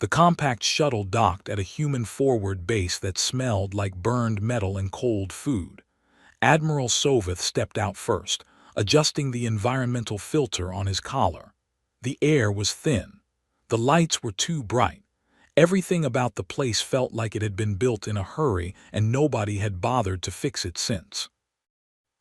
The compact shuttle docked at a human forward base that smelled like burned metal and cold food. Admiral Soveth stepped out first, adjusting the environmental filter on his collar. The air was thin. The lights were too bright. Everything about the place felt like it had been built in a hurry and nobody had bothered to fix it since.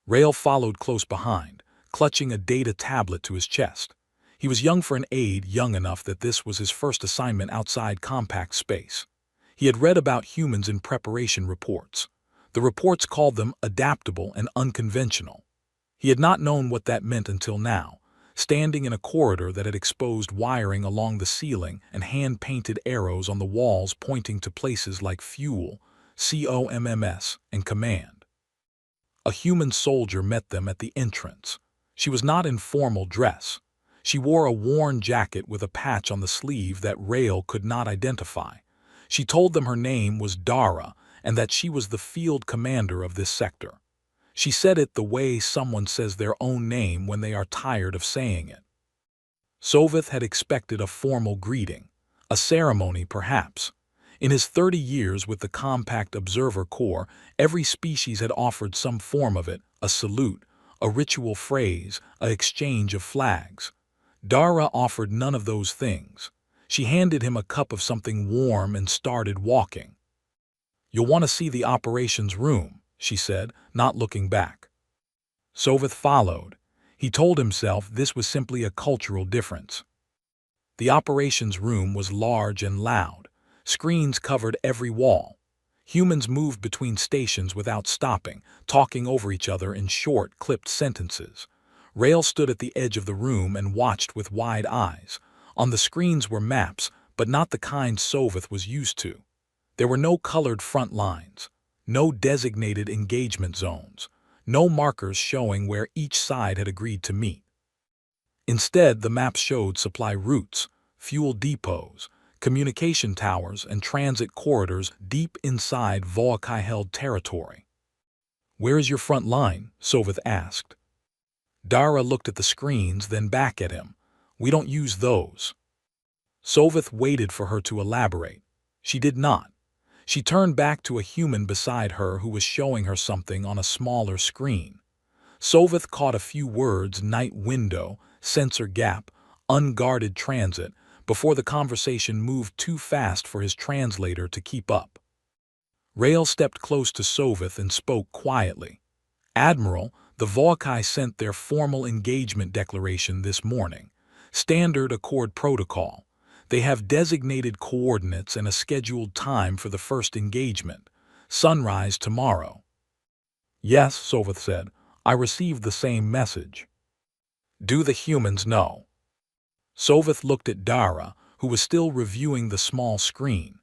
Rail followed close behind, clutching a data tablet to his chest. He was young for an aide, young enough that this was his first assignment outside compact space. He had read about humans in preparation reports. The reports called them adaptable and unconventional. He had not known what that meant until now, standing in a corridor that had exposed wiring along the ceiling and hand-painted arrows on the walls pointing to places like fuel, COMMS, and command. A human soldier met them at the entrance. She was not in formal dress. She wore a worn jacket with a patch on the sleeve that Rail could not identify. She told them her name was Dara and that she was the field commander of this sector. She said it the way someone says their own name when they are tired of saying it. Soveth had expected a formal greeting, a ceremony perhaps. In his 30 years with the Compact Observer Corps, every species had offered some form of it, a salute, a ritual phrase, an exchange of flags. Dara offered none of those things. She handed him a cup of something warm and started walking. "You'll want to see the operations room," she said, not looking back. Soveth followed. He told himself this was simply a cultural difference. The operations room was large and loud. Screens covered every wall. Humans moved between stations without stopping, talking over each other in short, clipped sentences. Rail stood at the edge of the room and watched with wide eyes. On the screens were maps, but not the kind Soveth was used to. There were no colored front lines, no designated engagement zones, no markers showing where each side had agreed to meet. Instead, the maps showed supply routes, fuel depots, communication towers, and transit corridors deep inside Volkai-held territory. "Where is your front line?" Soveth asked. Dara looked at the screens, then back at him. "We don't use those." Soveth waited for her to elaborate. She did not. She turned back to a human beside her who was showing her something on a smaller screen. Soveth caught a few words: night window, sensor gap, unguarded transit, before the conversation moved too fast for his translator to keep up. Rail stepped close to Soveth and spoke quietly. "Admiral, the Volkai sent their formal engagement declaration this morning. Standard Accord protocol. They have designated coordinates and a scheduled time for the first engagement. Sunrise tomorrow." "Yes," Soveth said. "I received the same message." "Do the humans know?" Soveth looked at Dara, who was still reviewing the small screen.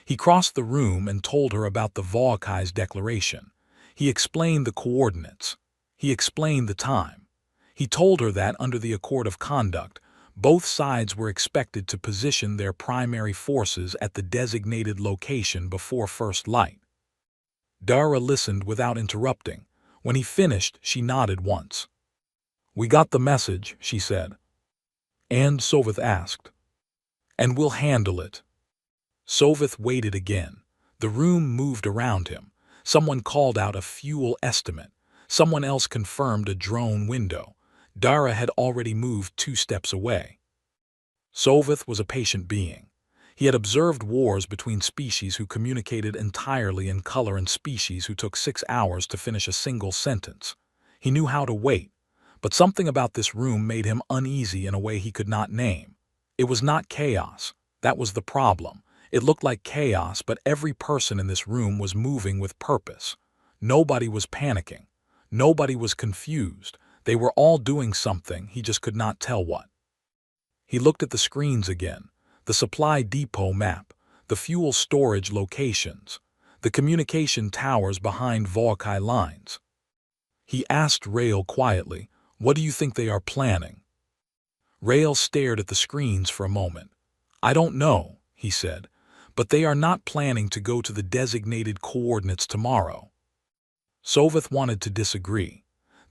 He crossed the room and told her about the Volkai's declaration. He explained the coordinates. He explained the time. He told her that under the Accord of Conduct, both sides were expected to position their primary forces at the designated location before first light. Dara listened without interrupting. When he finished, she nodded once. "We got the message," she said. "And?" Soveth asked. "And we'll handle it." Soveth waited again. The room moved around him. Someone called out a fuel estimate. Someone else confirmed a drone window. Dara had already moved 2 steps away. Soveth was a patient being. He had observed wars between species who communicated entirely in color and species who took 6 hours to finish a single sentence. He knew how to wait, but something about this room made him uneasy in a way he could not name. It was not chaos. That was the problem. It looked like chaos, but every person in this room was moving with purpose. Nobody was panicking. Nobody was confused. They were all doing something, he just could not tell what. He looked at the screens again, the supply depot map, the fuel storage locations, the communication towers behind Volkai lines. He asked Rail quietly, "What do you think they are planning?" Rail stared at the screens for a moment. "I don't know," he said, "but they are not planning to go to the designated coordinates tomorrow." Soveth wanted to disagree.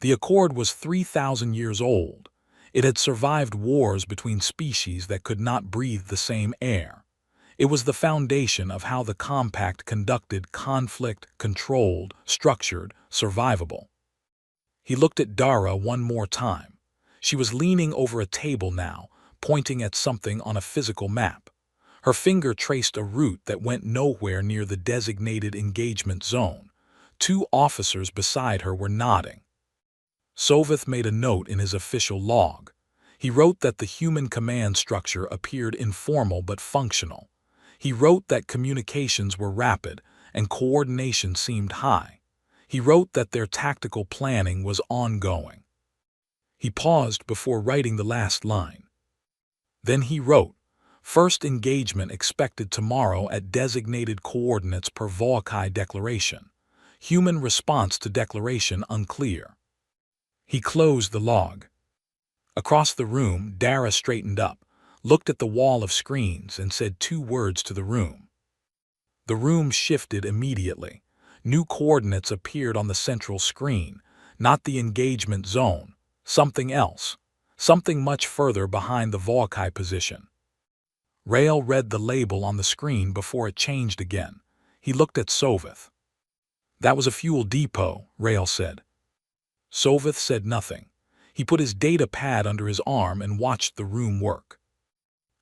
The Accord was 3,000 years old. It had survived wars between species that could not breathe the same air. It was the foundation of how the compact conducted conflict, controlled, structured, survivable. He looked at Dara one more time. She was leaning over a table now, pointing at something on a physical map. Her finger traced a route that went nowhere near the designated engagement zone. Two officers beside her were nodding. Soveth made a note in his official log. He wrote that the human command structure appeared informal but functional. He wrote that communications were rapid and coordination seemed high. He wrote that their tactical planning was ongoing. He paused before writing the last line. Then he wrote, "First engagement expected tomorrow at designated coordinates per Volkai declaration. Human response to declaration unclear." He closed the log. Across the room, Dara straightened up, looked at the wall of screens, and said 2 words to the room. The room shifted immediately. New coordinates appeared on the central screen, not the engagement zone, something else, something much further behind the Volkai position. Rael read the label on the screen before it changed again. He looked at Soveth. "That was a fuel depot," Rael said. Soveth said nothing. He put his data pad under his arm and watched the room work.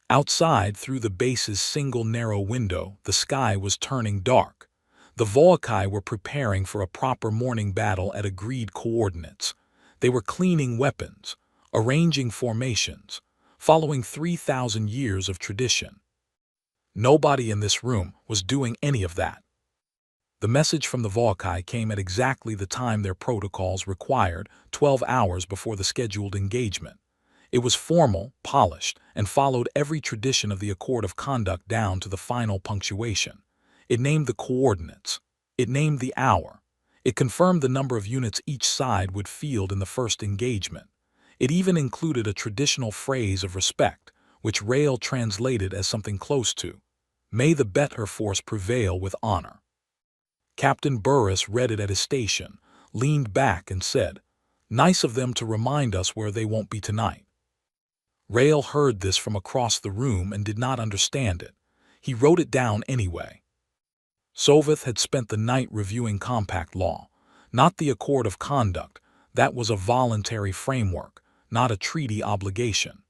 Outside, through the base's single narrow window, the sky was turning dark. The Volkai were preparing for a proper morning battle at agreed coordinates. They were cleaning weapons, arranging formations, following 3,000 years of tradition. Nobody in this room was doing any of that. The message from the Volkai came at exactly the time their protocols required, 12 hours before the scheduled engagement. It was formal, polished, and followed every tradition of the Accord of Conduct down to the final punctuation. It named the coordinates. It named the hour. It confirmed the number of units each side would field in the first engagement. It even included a traditional phrase of respect, which Rael translated as something close to, "May the better force prevail with honor." Captain Burris read it at his station, leaned back and said, "Nice of them to remind us where they won't be tonight." Rael heard this from across the room and did not understand it. He wrote it down anyway. Soveth had spent the night reviewing compact law, not the Accord of Conduct. That was a voluntary framework, not a treaty obligation.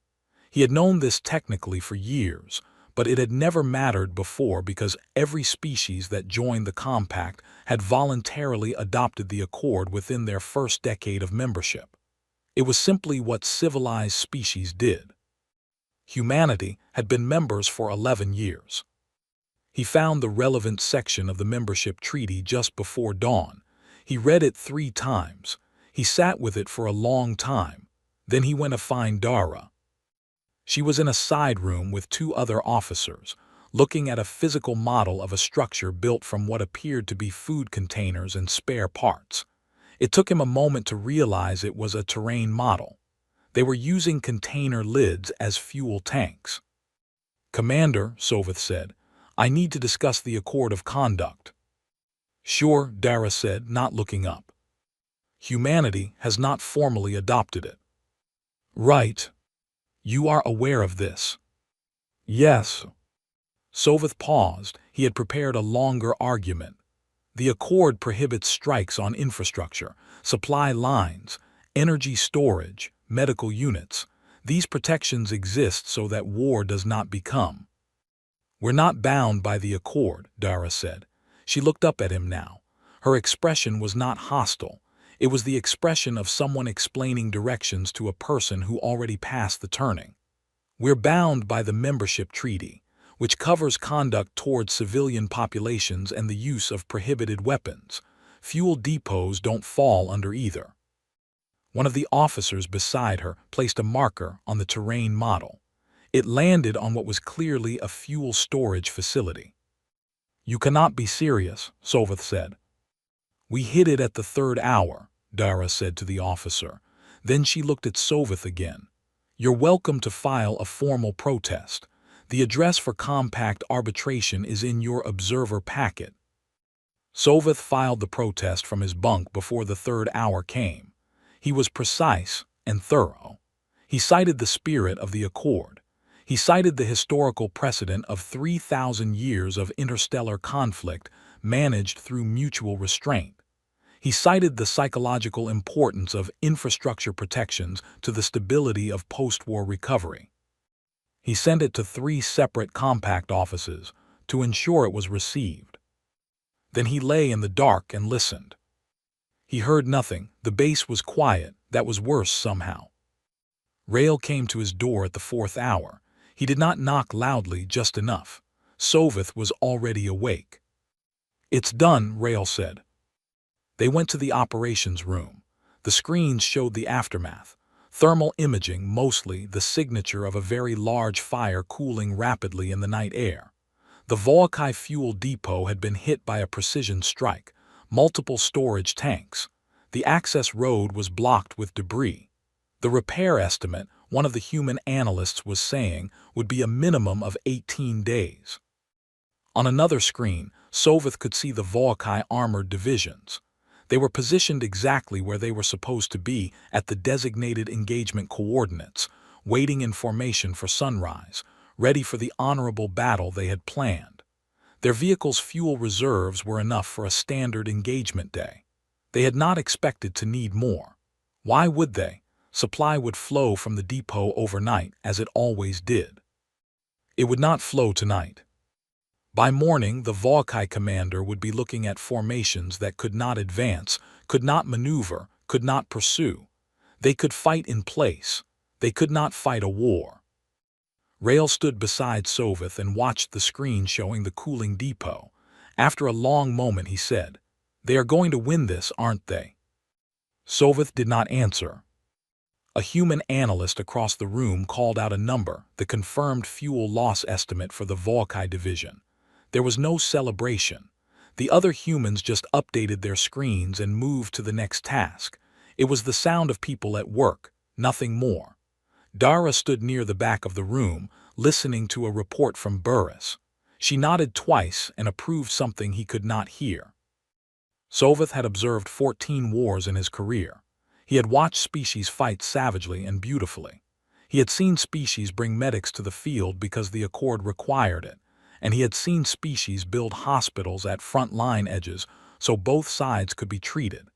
He had known this technically for years, but it had never mattered before because every species that joined the compact had voluntarily adopted the accord within their first decade of membership. It was simply what civilized species did. Humanity had been members for 11 years. He found the relevant section of the membership treaty just before dawn. He read it 3 times. He sat with it for a long time. Then he went to find Dara. She was in a side room with 2 other officers, looking at a physical model of a structure built from what appeared to be food containers and spare parts. It took him a moment to realize it was a terrain model. They were using container lids as fuel tanks. "Commander," Soveth said, "I need to discuss the Accord of Conduct." "Sure," Dara said, not looking up. "Humanity has not formally adopted it." "Right. You are aware of this." "Yes." Soveth paused. He had prepared a longer argument. The Accord prohibits strikes on infrastructure, supply lines, energy storage, medical units. These protections exist so that war does not become. "We're not bound by the Accord," Dara said. She looked up at him now. Her expression was not hostile. It was the expression of someone explaining directions to a person who already passed the turning. "We're bound by the membership treaty, which covers conduct towards civilian populations and the use of prohibited weapons. Fuel depots don't fall under either." One of the officers beside her placed a marker on the terrain model. It landed on what was clearly a fuel storage facility. "You cannot be serious," Soveth said. "We hit it at the 3rd hour," Dara said to the officer. Then she looked at Soveth again. "You're welcome to file a formal protest. The address for compact arbitration is in your observer packet." Soveth filed the protest from his bunk before the 3rd hour came. He was precise and thorough. He cited the spirit of the accord. He cited the historical precedent of 3,000 years of interstellar conflict managed through mutual restraint. He cited the psychological importance of infrastructure protections to the stability of post-war recovery. He sent it to 3 separate compact offices to ensure it was received. Then he lay in the dark and listened. He heard nothing. The base was quiet. That was worse somehow. Rail came to his door at the 4th hour. He did not knock loudly, just enough. Soveth was already awake. "It's done," Rail said. They went to the operations room. The screens showed the aftermath. Thermal imaging, mostly the signature of a very large fire cooling rapidly in the night air. The Volkai fuel depot had been hit by a precision strike. Multiple storage tanks. The access road was blocked with debris. The repair estimate, one of the human analysts was saying, would be a minimum of 18 days. On another screen, Soveth could see the Volkai armored divisions. They were positioned exactly where they were supposed to be, at the designated engagement coordinates, waiting in formation for sunrise, ready for the honorable battle they had planned. Their vehicles' fuel reserves were enough for a standard engagement day. They had not expected to need more. Why would they? Supply would flow from the depot overnight, as it always did. It would not flow tonight. By morning, the Volkai commander would be looking at formations that could not advance, could not maneuver, could not pursue. They could fight in place. They could not fight a war. Rail stood beside Soveth and watched the screen showing the cooling depot. After a long moment he said, "They are going to win this, aren't they?" Soveth did not answer. A human analyst across the room called out a number, the confirmed fuel loss estimate for the Volkai division. There was no celebration. The other humans just updated their screens and moved to the next task. It was the sound of people at work, nothing more. Dara stood near the back of the room, listening to a report from Burris. She nodded twice and approved something he could not hear. Soveth had observed 14 wars in his career. He had watched species fight savagely and beautifully. He had seen species bring medics to the field because the accord required it, and he had seen species build hospitals at front-line edges so both sides could be treated.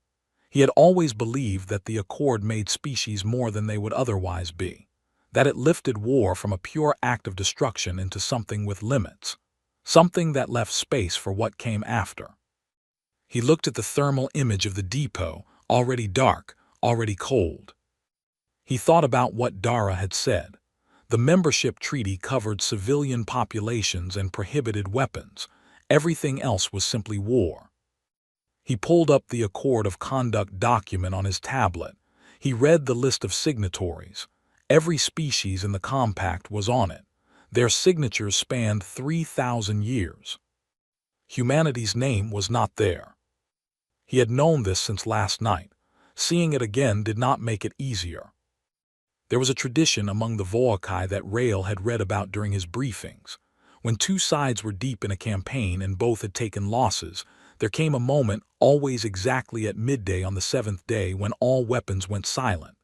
He had always believed that the accord made species more than they would otherwise be, that it lifted war from a pure act of destruction into something with limits, something that left space for what came after. He looked at the thermal image of the depot, already dark, already cold. He thought about what Dara had said. The membership treaty covered civilian populations and prohibited weapons. Everything else was simply war. He pulled up the Accord of Conduct document on his tablet. He read the list of signatories. Every species in the compact was on it. Their signatures spanned 3,000 years. Humanity's name was not there. He had known this since last night. Seeing it again did not make it easier. There was a tradition among the Volkai that Rail had read about during his briefings. When two sides were deep in a campaign and both had taken losses, there came a moment, always exactly at midday on the 7th day, when all weapons went silent.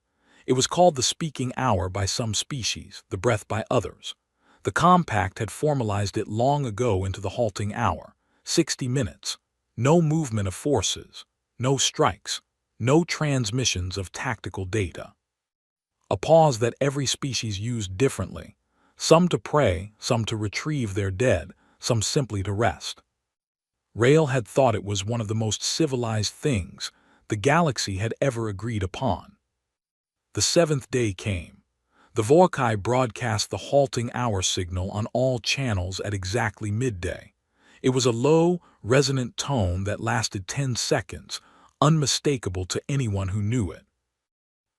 It was called the speaking hour by some species, the breath by others. The compact had formalized it long ago into the halting hour, 60 minutes. No movement of forces, no strikes, no transmissions of tactical data. A pause that every species used differently, some to pray, some to retrieve their dead, some simply to rest. Rail had thought it was one of the most civilized things the galaxy had ever agreed upon. The 7th day came. The Volkai broadcast the halting hour signal on all channels at exactly midday. It was a low, resonant tone that lasted 10 seconds, unmistakable to anyone who knew it.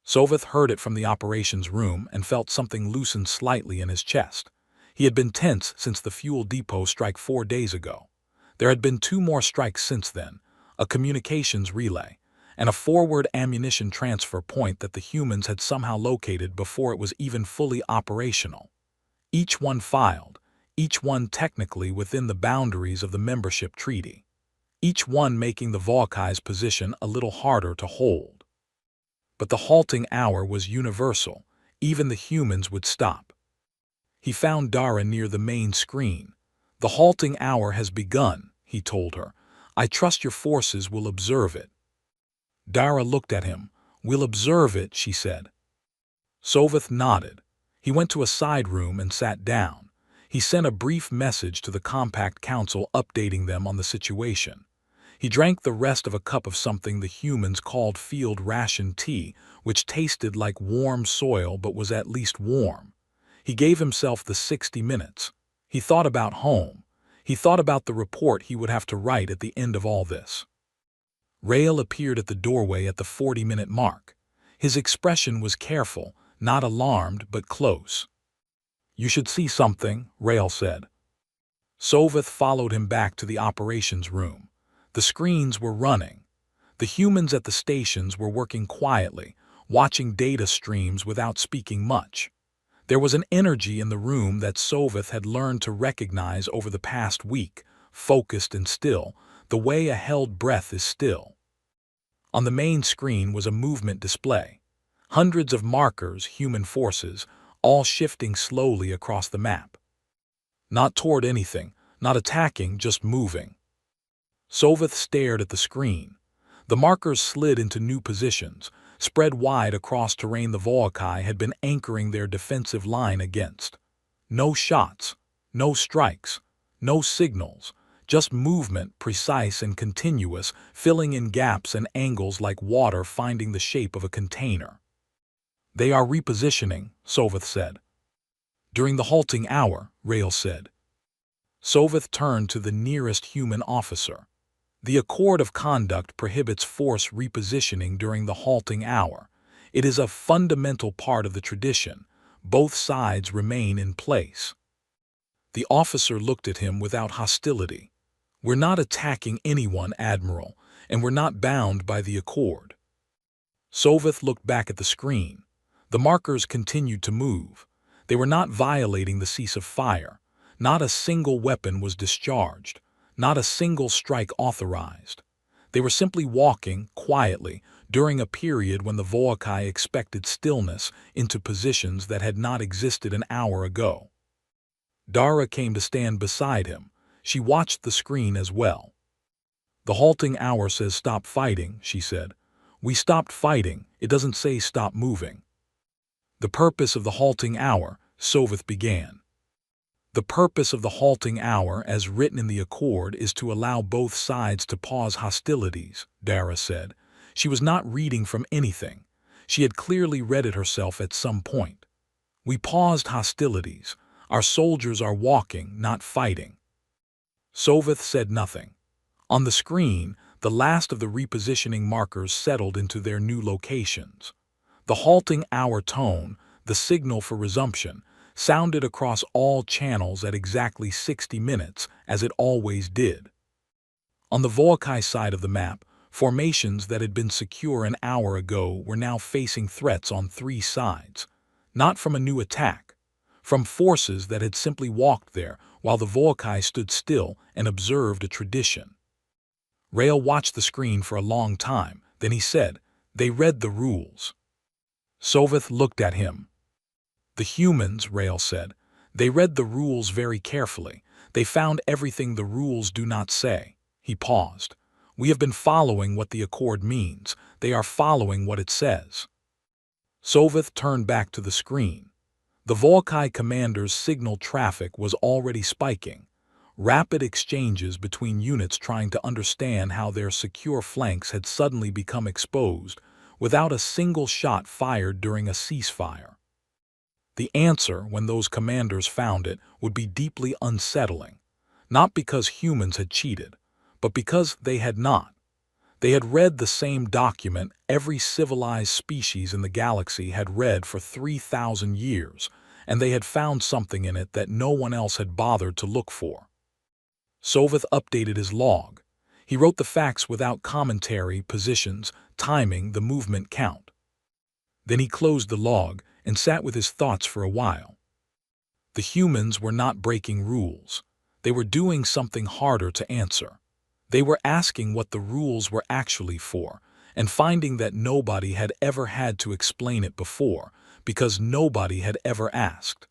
Soveth heard it from the operations room and felt something loosen slightly in his chest. He had been tense since the fuel depot strike 4 days ago. There had been 2 more strikes since then, a communications relay, and a forward ammunition transfer point that the humans had somehow located before it was even fully operational. Each one filed, each one technically within the boundaries of the membership treaty, each one making the Volkai's position a little harder to hold. But the halting hour was universal. Even the humans would stop. He found Dara near the main screen. "The halting hour has begun," he told her. "I trust your forces will observe it." Dara looked at him. "We'll observe it," she said. Soveth nodded. He went to a side room and sat down. He sent a brief message to the Compact Council updating them on the situation. He drank the rest of a cup of something the humans called field ration tea, which tasted like warm soil but was at least warm. He gave himself the 60 minutes. He thought about home. He thought about the report he would have to write at the end of all this. Rael appeared at the doorway at the 40-minute mark. His expression was careful, not alarmed but close. "You should see something," Rael said. Soveth followed him back to the operations room. The screens were running. The humans at the stations were working quietly, watching data streams without speaking much. There was an energy in the room that Soveth had learned to recognize over the past week, focused and still, the way a held breath is still. On the main screen was a movement display. Hundreds of markers, human forces, all shifting slowly across the map. Not toward anything, not attacking, just moving. Soveth stared at the screen. The markers slid into new positions, spread wide across terrain the Volkai had been anchoring their defensive line against. No shots, no strikes, no signals, just movement, precise and continuous, filling in gaps and angles like water finding the shape of a container. "They are repositioning," Soveth said. "During the halting hour," Rael said. Soveth turned to the nearest human officer. "The Accord of Conduct prohibits force repositioning during the halting hour. It is a fundamental part of the tradition. Both sides remain in place." The officer looked at him without hostility. "We're not attacking anyone, Admiral, and we're not bound by the Accord." Soveth looked back at the screen. The markers continued to move. They were not violating the cease of fire. Not a single weapon was discharged. Not a single strike authorized. They were simply walking, quietly, during a period when the Volkai expected stillness, into positions that had not existed an hour ago. Dara came to stand beside him. She watched the screen as well. "The halting hour says stop fighting," she said. "We stopped fighting. It doesn't say stop moving." "The purpose of the halting hour," Soveth began. "The purpose of the halting hour, as written in the Accord, is to allow both sides to pause hostilities," Dara said. She was not reading from anything. She had clearly read it herself at some point. "We paused hostilities. Our soldiers are walking, not fighting." Soveth said nothing. On the screen, the last of the repositioning markers settled into their new locations. The halting hour tone, the signal for resumption, sounded across all channels at exactly 60 minutes, as it always did. On the Volkai side of the map, formations that had been secure an hour ago were now facing threats on three sides. Not from a new attack. From forces that had simply walked there while the Volkai stood still and observed a tradition. Rael watched the screen for a long time, then he said, "They read the rules." Soveth looked at him. "The humans," Rael said. "They read the rules very carefully. They found everything the rules do not say." He paused. "We have been following what the Accord means. They are following what it says." Soveth turned back to the screen. The Volkai commander's signal traffic was already spiking. Rapid exchanges between units trying to understand how their secure flanks had suddenly become exposed, without a single shot fired during a ceasefire. The answer, when those commanders found it, would be deeply unsettling. Not because humans had cheated, but because they had not. They had read the same document every civilized species in the galaxy had read for 3,000 years, and they had found something in it that no one else had bothered to look for. Soveth updated his log. He wrote the facts without commentary, positions, timing, the movement count. Then he closed the log and sat with his thoughts for a while. The humans were not breaking rules. They were doing something harder to answer. They were asking what the rules were actually for, and finding that nobody had ever had to explain it before, because nobody had ever asked.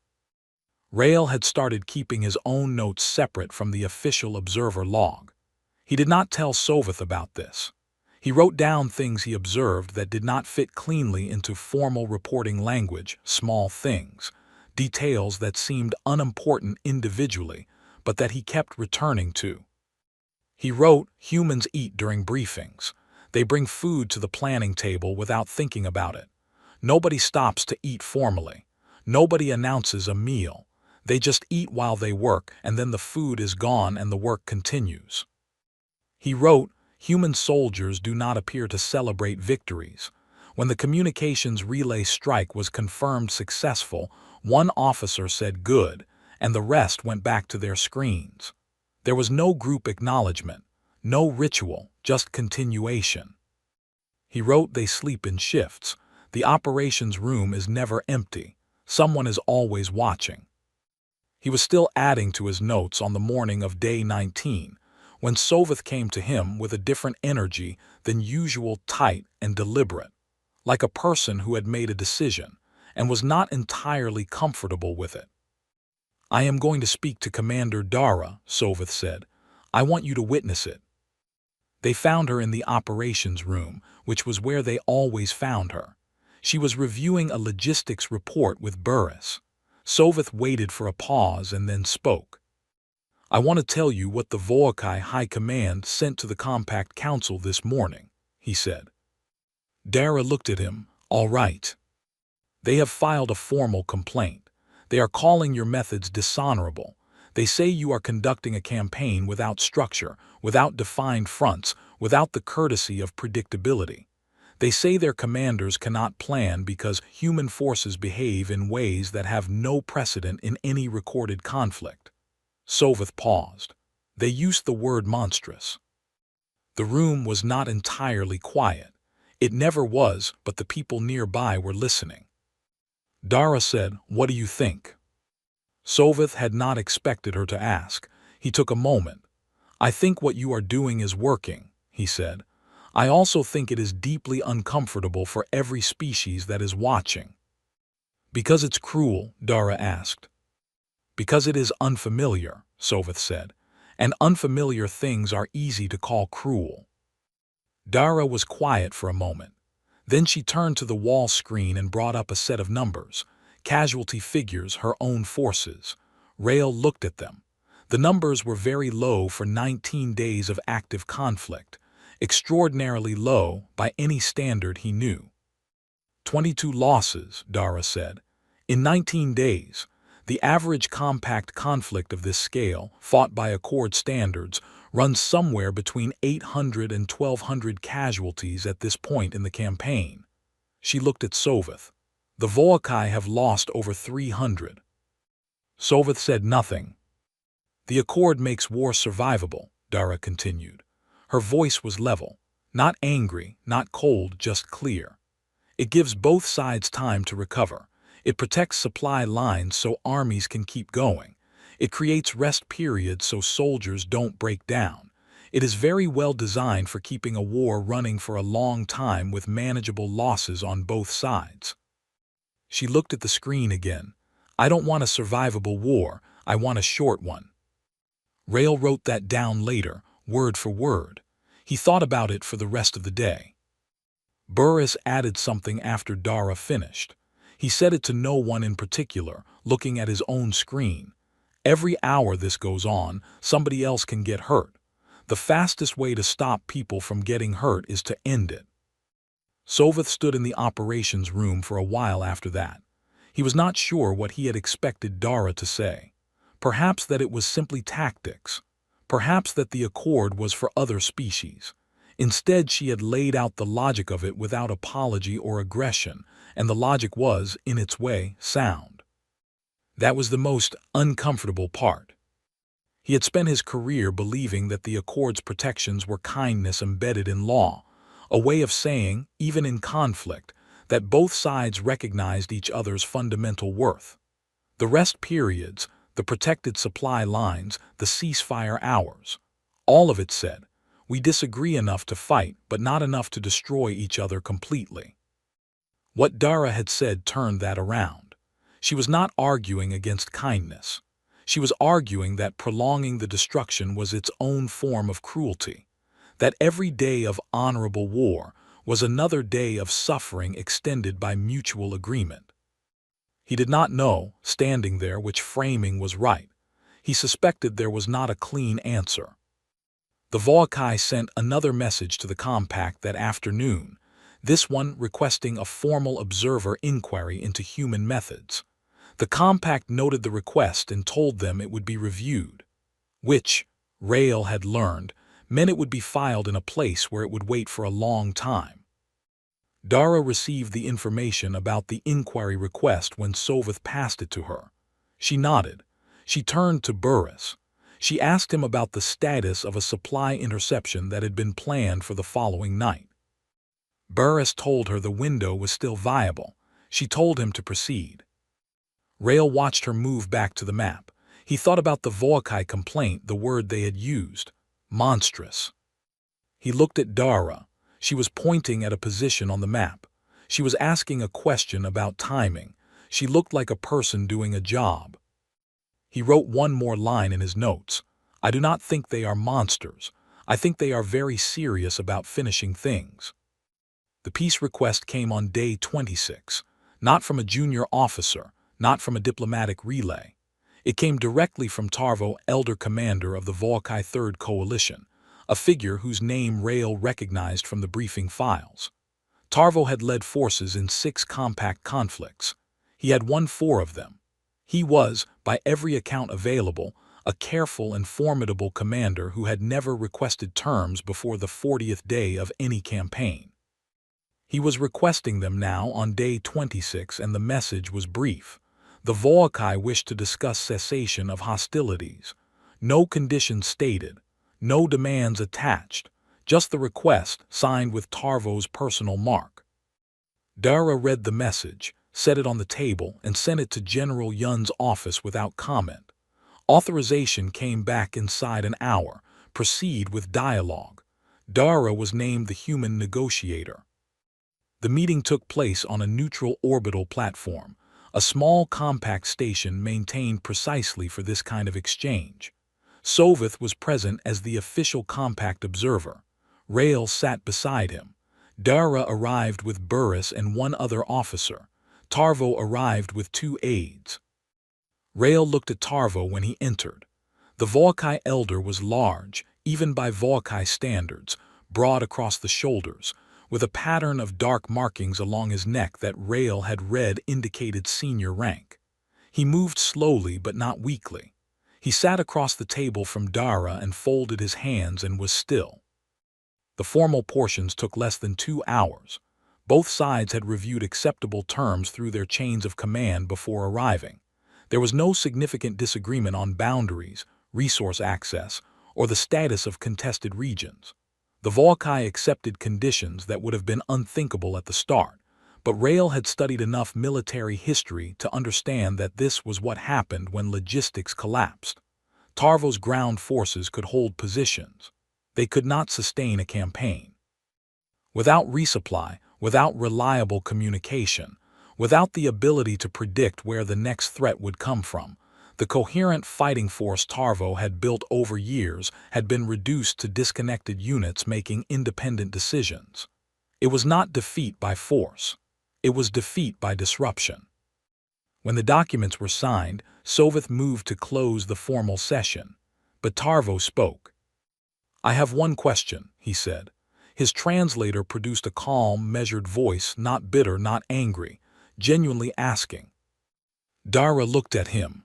Rael had started keeping his own notes separate from the official observer log. He did not tell Soveth about this. He wrote down things he observed that did not fit cleanly into formal reporting language, small things, details that seemed unimportant individually, but that he kept returning to. He wrote, humans eat during briefings. They bring food to the planning table without thinking about it. Nobody stops to eat formally. Nobody announces a meal. They just eat while they work, and then the food is gone and the work continues. He wrote, human soldiers do not appear to celebrate victories. When the communications relay strike was confirmed successful, one officer said good, and the rest went back to their screens. There was no group acknowledgement, no ritual, just continuation. He wrote they sleep in shifts. The operations room is never empty. Someone is always watching. He was still adding to his notes on the morning of day 19, when Soveth came to him with a different energy than usual, tight and deliberate, like a person who had made a decision and was not entirely comfortable with it. I am going to speak to Commander Dara, Soveth said. I want you to witness it. They found her in the operations room, which was where they always found her. She was reviewing a logistics report with Burris. Soveth waited for a pause and then spoke. I want to tell you what the Voakai High Command sent to the Compact Council this morning, he said. Dara looked at him. All right. They have filed a formal complaint. They are calling your methods dishonorable. They say you are conducting a campaign without structure, without defined fronts, without the courtesy of predictability. They say their commanders cannot plan because human forces behave in ways that have no precedent in any recorded conflict. Soveth paused. They used the word monstrous. The room was not entirely quiet. It never was, but the people nearby were listening. Dara said, What do you think? Soveth had not expected her to ask. He took a moment. I think what you are doing is working, he said. I also think it is deeply uncomfortable for every species that is watching. Because it's cruel, Dara asked. Because it is unfamiliar, Soveth said, and unfamiliar things are easy to call cruel. Dara was quiet for a moment. Then she turned to the wall screen and brought up a set of numbers, casualty figures, her own forces. Rael looked at them. The numbers were very low for 19 days of active conflict, extraordinarily low by any standard he knew. 22 losses, Dara said. In 19 days, the average compact conflict of this scale, fought by Accord standards, runs somewhere between 800 and 1,200 casualties at this point in the campaign. She looked at Soveth. The Voakai have lost over 300. Soveth said nothing. The Accord makes war survivable, Dara continued. Her voice was level, not angry, not cold, just clear. It gives both sides time to recover. It protects supply lines so armies can keep going. It creates rest periods so soldiers don't break down. It is very well designed for keeping a war running for a long time with manageable losses on both sides. She looked at the screen again. I don't want a survivable war, I want a short one. Rael wrote that down later, word for word. He thought about it for the rest of the day. Burris added something after Dara finished. He said it to no one in particular, looking at his own screen. Every hour this goes on, somebody else can get hurt. The fastest way to stop people from getting hurt is to end it. Soveth stood in the operations room for a while after that. He was not sure what he had expected Dara to say. Perhaps that it was simply tactics. Perhaps that the Accord was for other species. Instead, she had laid out the logic of it without apology or aggression, and the logic was, in its way, sound. That was the most uncomfortable part. He had spent his career believing that the Accord's protections were kindness embedded in law, a way of saying, even in conflict, that both sides recognized each other's fundamental worth. The rest periods, the protected supply lines, the ceasefire hours, all of it said, we disagree enough to fight, but not enough to destroy each other completely. What Dara had said turned that around. She was not arguing against kindness. She was arguing that prolonging the destruction was its own form of cruelty, that every day of honorable war was another day of suffering extended by mutual agreement. He did not know, standing there, which framing was right. He suspected there was not a clean answer. The Volkai sent another message to the compact that afternoon, this one requesting a formal observer inquiry into human methods. The compact noted the request and told them it would be reviewed, which, Rael had learned, meant it would be filed in a place where it would wait for a long time. Dara received the information about the inquiry request when Soveth passed it to her. She nodded. She turned to Burris. She asked him about the status of a supply interception that had been planned for the following night. Burris told her the window was still viable. She told him to proceed. Rael watched her move back to the map. He thought about the Volkai complaint, the word they had used, monstrous. He looked at Dara. She was pointing at a position on the map. She was asking a question about timing. She looked like a person doing a job. He wrote one more line in his notes. I do not think they are monsters. I think they are very serious about finishing things. The peace request came on day 26, not from a junior officer, not from a diplomatic relay. It came directly from Tarvo, elder commander of the Volkai Third Coalition, a figure whose name Rael recognized from the briefing files. Tarvo had led forces in 6 compact conflicts. He had won 4 of them. He was, by every account available, a careful and formidable commander who had never requested terms before the 40th day of any campaign. He was requesting them now on day 26, and the message was brief. The Volkai wished to discuss cessation of hostilities. No conditions stated, no demands attached, just the request signed with Tarvo's personal mark. Dara read the message, set it on the table, and sent it to General Yun's office without comment. Authorization came back inside an hour. Proceed with dialogue. Dara was named the human negotiator. The meeting took place on a neutral orbital platform, a small compact station maintained precisely for this kind of exchange. Soveth was present as the official compact observer. Rael sat beside him. Dara arrived with Burris and 1 other officer. Tarvo arrived with 2 aides. Rael looked at Tarvo when he entered. The Volkai elder was large, even by Volkai standards, broad across the shoulders, with a pattern of dark markings along his neck that Rael had read indicated senior rank. He moved slowly but not weakly. He sat across the table from Dara and folded his hands and was still. The formal portions took less than 2 hours. Both sides had reviewed acceptable terms through their chains of command before arriving. There was no significant disagreement on boundaries, resource access, or the status of contested regions. The Volkai accepted conditions that would have been unthinkable at the start, but Rael had studied enough military history to understand that this was what happened when logistics collapsed. Tarvo's ground forces could hold positions. They could not sustain a campaign. Without resupply, without reliable communication, without the ability to predict where the next threat would come from, the coherent fighting force Tarvo had built over years had been reduced to disconnected units making independent decisions. It was not defeat by force. It was defeat by disruption. When the documents were signed, Soveth moved to close the formal session. But Tarvo spoke. I have one question, he said. His translator produced a calm, measured voice, not bitter, not angry, genuinely asking. Dara looked at him.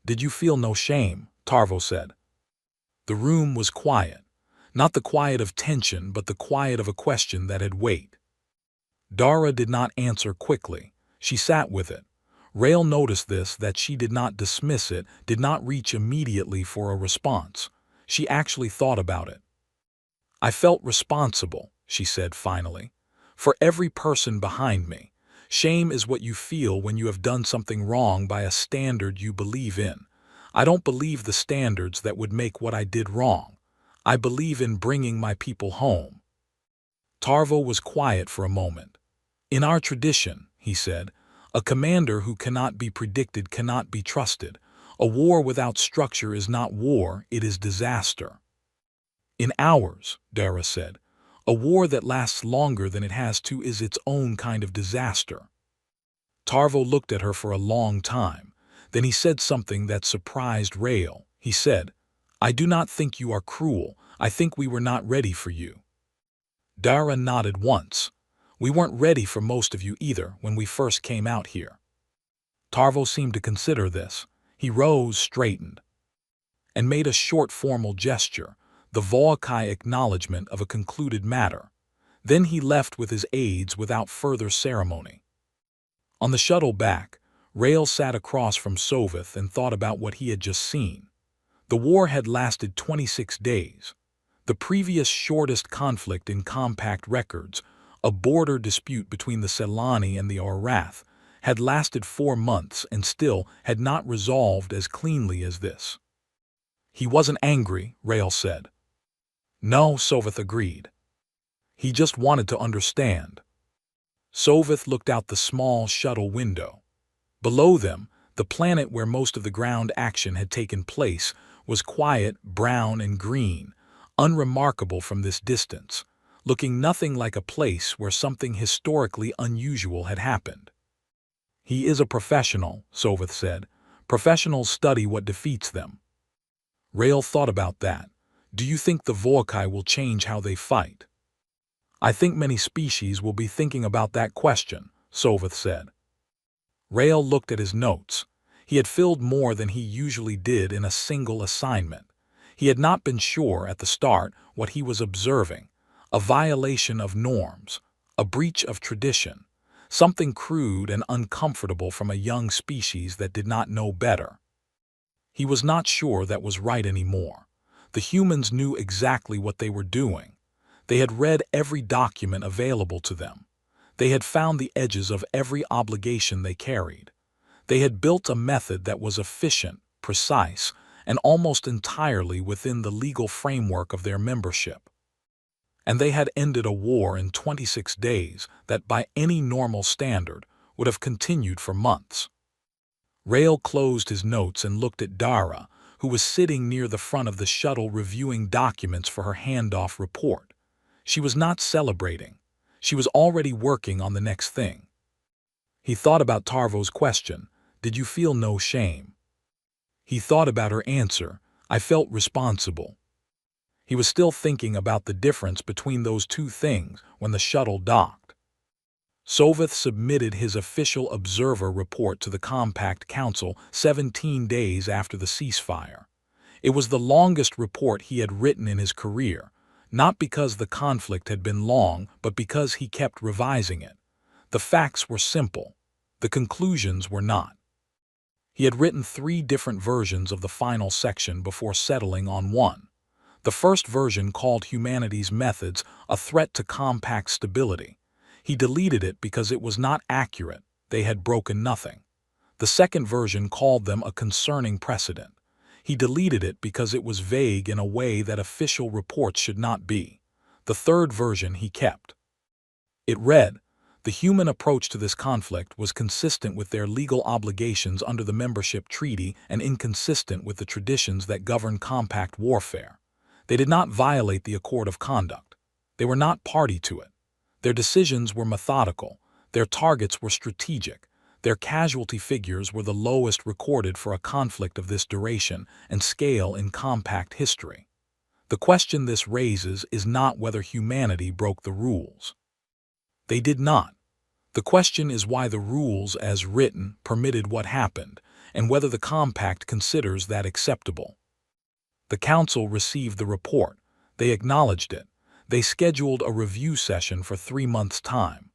Did you feel no shame? Tarvo said. The room was quiet. Not the quiet of tension, but the quiet of a question that had weight. Dara did not answer quickly. She sat with it. Rael noticed this, that she did not dismiss it, did not reach immediately for a response. She actually thought about it. I felt responsible, she said finally, for every person behind me. Shame is what you feel when you have done something wrong by a standard you believe in. I don't believe the standards that would make what I did wrong. I believe in bringing my people home. Tarvo was quiet for a moment. In our tradition, he said, A commander who cannot be predicted cannot be trusted. A war without structure is not war, it is disaster. In hours, Dara said. A war that lasts longer than it has to is its own kind of disaster. Tarvo looked at her for a long time. Then he said something that surprised Rael. He said, "I do not think you are cruel. I think we were not ready for you." Dara nodded once. "We weren't ready for most of you either when we first came out here." Tarvo seemed to consider this. He rose, straightened, and made a short formal gesture, the Volkai acknowledgement of a concluded matter. Then he left with his aides without further ceremony. On the shuttle back, Rael sat across from Sovith and thought about what he had just seen. The war had lasted 26 days. The previous shortest conflict in compact records, a border dispute between the Selani and the Arath, had lasted 4 months and still had not resolved as cleanly as this. "He wasn't angry," Rael said. "No," Sovith agreed. "He just wanted to understand." Sovith looked out the small shuttle window. Below them, the planet where most of the ground action had taken place was quiet, brown and green, unremarkable from this distance, looking nothing like a place where something historically unusual had happened. "He is a professional," Sovith said. "Professionals study what defeats them." Rael thought about that. "Do you think the Volkai will change how they fight?" "I think many species will be thinking about that question," Sovith said. Rael looked at his notes. He had filled more than he usually did in a single assignment. He had not been sure at the start what he was observing, a violation of norms, a breach of tradition, something crude and uncomfortable from a young species that did not know better. He was not sure that was right anymore. The humans knew exactly what they were doing. They had read every document available to them. They had found the edges of every obligation they carried. They had built a method that was efficient, precise, and almost entirely within the legal framework of their membership. And they had ended a war in 26 days that by any normal standard would have continued for months. Rael closed his notes and looked at Dara, who was sitting near the front of the shuttle reviewing documents for her handoff report. She was not celebrating. She was already working on the next thing. He thought about Tarvo's question, "Did you feel no shame?" He thought about her answer, "I felt responsible." He was still thinking about the difference between those two things when the shuttle docked. Sovith submitted his official observer report to the Compact Council 17 days after the ceasefire. It was the longest report he had written in his career, not because the conflict had been long, but because he kept revising it. The facts were simple. The conclusions were not. He had written 3 different versions of the final section before settling on one. The first version called Humanity's Methods a threat to compact stability. He deleted it because it was not accurate. They had broken nothing. The second version called them a concerning precedent. He deleted it because it was vague in a way that official reports should not be. The third version he kept. It read, "The human approach to this conflict was consistent with their legal obligations under the membership treaty and inconsistent with the traditions that govern compact warfare. They did not violate the Accord of Conduct. They were not party to it. Their decisions were methodical. Their targets were strategic. Their casualty figures were the lowest recorded for a conflict of this duration and scale in compact history. The question this raises is not whether humanity broke the rules. They did not. The question is why the rules as written permitted what happened, and whether the compact considers that acceptable." The council received the report. They acknowledged it. They scheduled a review session for 3 months' time.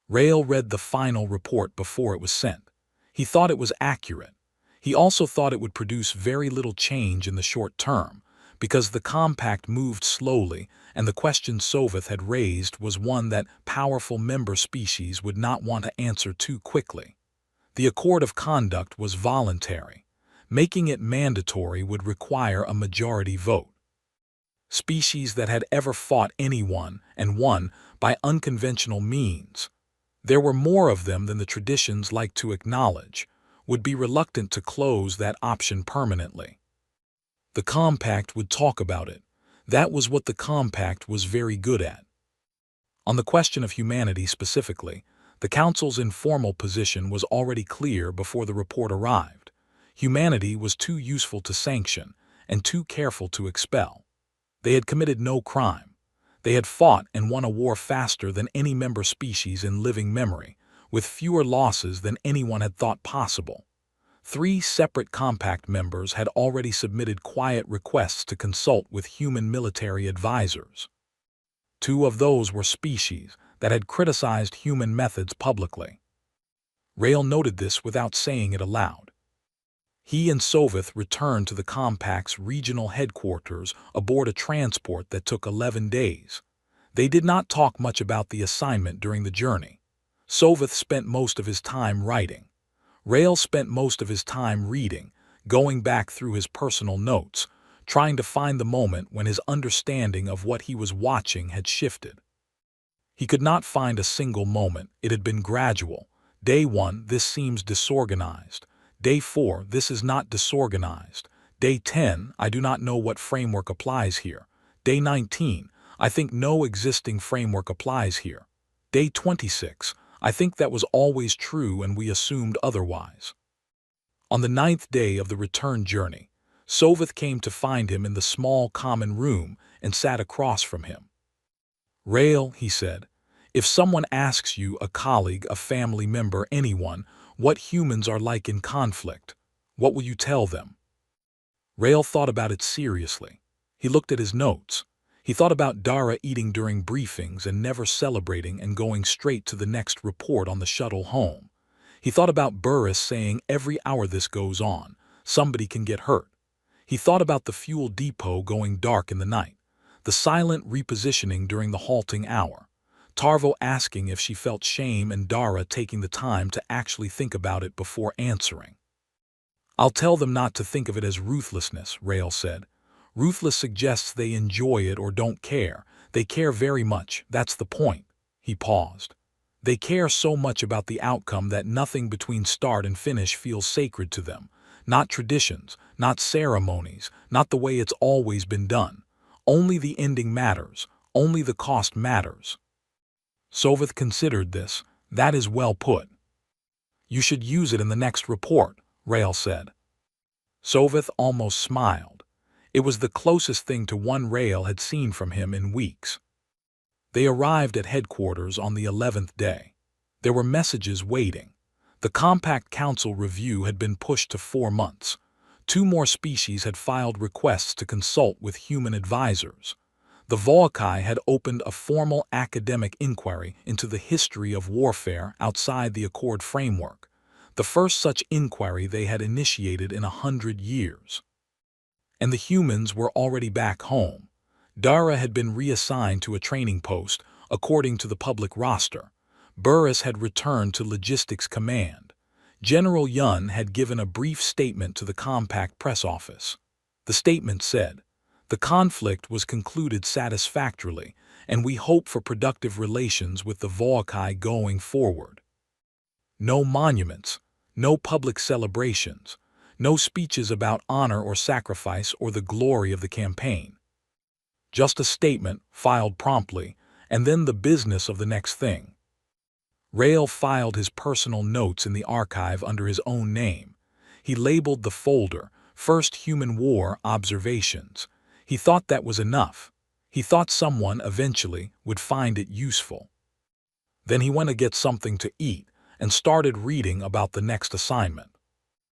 Rael read the final report before it was sent. He thought it was accurate. He also thought it would produce very little change in the short term, because the compact moved slowly and the question Sovith had raised was one that powerful member species would not want to answer too quickly. The Accord of Conduct was voluntary. Making it mandatory would require a majority vote. Species that had ever fought anyone and won by unconventional means, There were more of them than the traditions like to acknowledge, would be reluctant to close that option permanently. The compact would talk about it. That was what the compact was very good at. On the question of humanity specifically, the Council's informal position was already clear before the report arrived. Humanity was too useful to sanction and too careful to expel. They had committed no crime. They had fought and won a war faster than any member species in living memory, with fewer losses than anyone had thought possible. 3 separate compact members had already submitted quiet requests to consult with human military advisors. 2 of those were species that had criticized human methods publicly. Rail noted this without saying it aloud. He and Soveth returned to the Compact's regional headquarters aboard a transport that took 11 days. They did not talk much about the assignment during the journey. Soveth spent most of his time writing. Rail spent most of his time reading, going back through his personal notes, trying to find the moment when his understanding of what he was watching had shifted. He could not find a single moment. It had been gradual. Day 1, this seems disorganized. Day 4, this is not disorganized. Day 10, I do not know what framework applies here. Day 19, I think no existing framework applies here. Day 26, I think that was always true and we assumed otherwise. On the 9th day of the return journey, Soveth came to find him in the small common room and sat across from him. Rail, he said, if someone asks you, a colleague, a family member, anyone, what humans are like in conflict, what will you tell them? Rail thought about it seriously. He looked at his notes. He thought about Dara eating during briefings and never celebrating and going straight to the next report on the shuttle home. He thought about Burris saying, every hour this goes on, somebody can get hurt. He thought about the fuel depot going dark in the night, the silent repositioning during the halting hour, Tarvo asking if she felt shame and Dara taking the time to actually think about it before answering. I'll tell them not to think of it as ruthlessness, Rail said. Ruthless suggests they enjoy it or don't care. They care very much, that's the point. He paused. They care so much about the outcome that nothing between start and finish feels sacred to them. Not traditions, not ceremonies, not the way it's always been done. Only the ending matters, only the cost matters. Soveth considered this. That is well put. You should use it in the next report, Rail said. Soveth almost smiled. It was the closest thing to one Rail had seen from him in weeks. They arrived at headquarters on the 11th day. There were messages waiting. The Compact Council review had been pushed to 4 months. 2 more species had filed requests to consult with human advisors. The Volkai had opened a formal academic inquiry into the history of warfare outside the Accord framework, the first such inquiry they had initiated in 100 years. And the humans were already back home. Dara had been reassigned to a training post, according to the public roster. Burris had returned to Logistics Command. General Yun had given a brief statement to the Compact press office. The statement said, "The conflict was concluded satisfactorily, and we hope for productive relations with the Volkai going forward." No monuments, no public celebrations, no speeches about honor or sacrifice or the glory of the campaign. Just a statement, filed promptly, and then the business of the next thing. Rail filed his personal notes in the archive under his own name. He labeled the folder, First Human War Observations. He thought that was enough. He thought someone, eventually, would find it useful. Then he went to get something to eat and started reading about the next assignment.